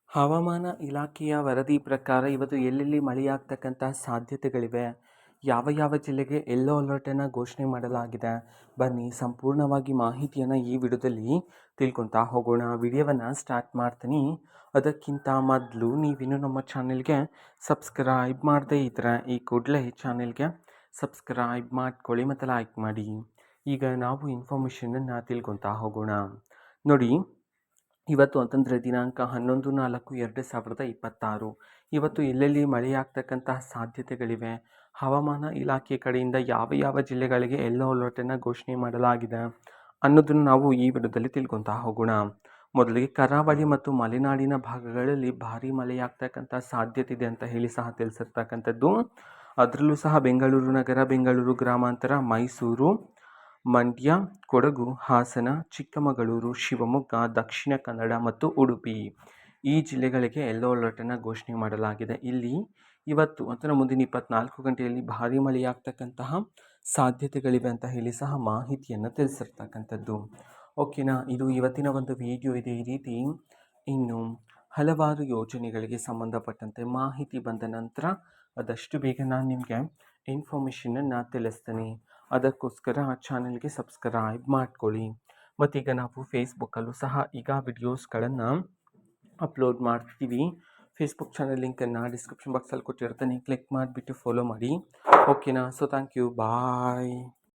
ಹವಾಮಾನ ಇಲಾಖೆಯ ವರದಿ ಪ್ರಕಾರ ಇವತ್ತು ಎಲ್ಲೆಲ್ಲಿ ಮಳೆಯಾಗ್ತಕ್ಕಂಥ ಸಾಧ್ಯತೆಗಳಿವೆ, ಯಾವ ಯಾವ ಜಿಲ್ಲೆಗೆ ಯೆಲ್ಲೋ ಅಲರ್ಟನ್ನು ಘೋಷಣೆ ಮಾಡಲಾಗಿದೆ. ಬನ್ನಿ ಸಂಪೂರ್ಣವಾಗಿ ಮಾಹಿತಿಯನ್ನು ಈ ವಿಡಿಯೋದಲ್ಲಿ ತಿಳ್ಕೊತಾ ಹೋಗೋಣ. ವಿಡಿಯೋವನ್ನು ಸ್ಟಾರ್ಟ್ ಮಾಡ್ತೀನಿ. ಅದಕ್ಕಿಂತ ಮೊದಲು ನೀವಿನ್ನೂ ನಮ್ಮ ಚಾನೆಲ್ಗೆ ಸಬ್ಸ್ಕ್ರೈಬ್ ಮಾಡದೇ ಇದ್ದರೆ ಈ ಕೂಡಲೇ ಚಾನೆಲ್ಗೆ ಸಬ್ಸ್ಕ್ರೈಬ್ ಮಾಡ್ಕೊಳ್ಳಿ ಮತ್ತು ಲೈಕ್ ಮಾಡಿ. ಈಗ ನಾವು ಇನ್ಫಾರ್ಮೇಷನನ್ನು ತಿಳ್ಕೊತಾ ಹೋಗೋಣ. ನೋಡಿ, ಇವತ್ತು ಅಂತಂದರೆ ದಿನಾಂಕ 11/4/2026. ಇವತ್ತು ಎಲ್ಲೆಲ್ಲಿ ಮಳೆಯಾಗ್ತಕ್ಕಂತಹ ಸಾಧ್ಯತೆಗಳಿವೆ, ಹವಾಮಾನ ಇಲಾಖೆ ಕಡೆಯಿಂದ ಯಾವ ಯಾವ ಜಿಲ್ಲೆಗಳಿಗೆ ಯೆಲ್ಲೋ ಅಲರ್ಟನ್ನು ಘೋಷಣೆ ಮಾಡಲಾಗಿದೆ ಅನ್ನೋದನ್ನು ನಾವು ಈ ವಿಡಿಯೋದಲ್ಲಿ ತಿಳ್ಕೊತಾ ಹೋಗೋಣ. ಮೊದಲಿಗೆ ಕರಾವಳಿ ಮತ್ತು ಮಲೆನಾಡಿನ ಭಾಗಗಳಲ್ಲಿ ಭಾರೀ ಮಳೆಯಾಗ್ತಕ್ಕಂಥ ಸಾಧ್ಯತೆ ಇದೆ ಅಂತ ಹೇಳಿ ಸಹ ತಿಳಿಸಿರ್ತಕ್ಕಂಥದ್ದು. ಅದರಲ್ಲೂ ಸಹ ಬೆಂಗಳೂರು ನಗರ, ಬೆಂಗಳೂರು ಗ್ರಾಮಾಂತರ, ಮೈಸೂರು, ಮಂಡ್ಯ, ಕೊಡಗು, ಹಾಸನ, ಚಿಕ್ಕಮಗಳೂರು, ಶಿವಮೊಗ್ಗ, ದಕ್ಷಿಣ ಕನ್ನಡ ಮತ್ತು ಉಡುಪಿ ಈ ಜಿಲ್ಲೆಗಳಿಗೆ ಯೆಲ್ಲೋ ಅಲರ್ಟನ್ನು ಘೋಷಣೆ ಮಾಡಲಾಗಿದೆ. ಇಲ್ಲಿ ಇವತ್ತು ಅಂದರೆ ಮುಂದಿನ 24 ಗಂಟೆಯಲ್ಲಿ ಭಾರೀ ಮಳೆಯಾಗ್ತಕ್ಕಂತಹ ಸಾಧ್ಯತೆಗಳಿವೆ ಅಂತ ಹೇಳಿ ಸಹ ಮಾಹಿತಿಯನ್ನು ತಿಳಿಸಿರ್ತಕ್ಕಂಥದ್ದು. ಓಕೆನಾ, ಇದು ಇವತ್ತಿನ ಒಂದು ವಿಡಿಯೋ ಇದೆ. ಈ ರೀತಿ ಇನ್ನು ಹಲವಾರು ಯೋಜನೆಗಳಿಗೆ ಸಂಬಂಧಪಟ್ಟಂತೆ ಮಾಹಿತಿ ಬಂದ ನಂತರ ಆದಷ್ಟು ಬೇಗ ನಾನು ನಿಮಗೆ ಇನ್ಫಾರ್ಮೇಷನನ್ನು ತಿಳಿಸ್ತೀನಿ. ಅದಕ್ಕೋಸ್ಕರ ಚಾನೆಲ್ಗೆ ಸಬ್ಸ್ಕ್ರೈಬ್ ಮಾಡ್ಕೊಳ್ಳಿ. ಮತ್ತೀಗ ನಾವು ಫೇಸ್ಬುಕ್ಕಲ್ಲೂ ಸಹ ಈಗ ವಿಡಿಯೋಸ್ಗಳನ್ನು ಅಪ್ಲೋಡ್ ಮಾಡ್ತೀವಿ. ಫೇಸ್ಬುಕ್ ಚಾನಲ್ ಲಿಂಕನ್ನು ಡಿಸ್ಕ್ರಿಪ್ಷನ್ ಬಾಕ್ಸಲ್ಲಿ ಕೊಟ್ಟಿರ್ತೀನಿ, ಕ್ಲಿಕ್ ಮಾಡಿಬಿಟ್ಟು ಫಾಲೋ ಮಾಡಿ. ಓಕೆನಾ, ಸೊ ಥ್ಯಾಂಕ್ ಯು, ಬಾಯ್.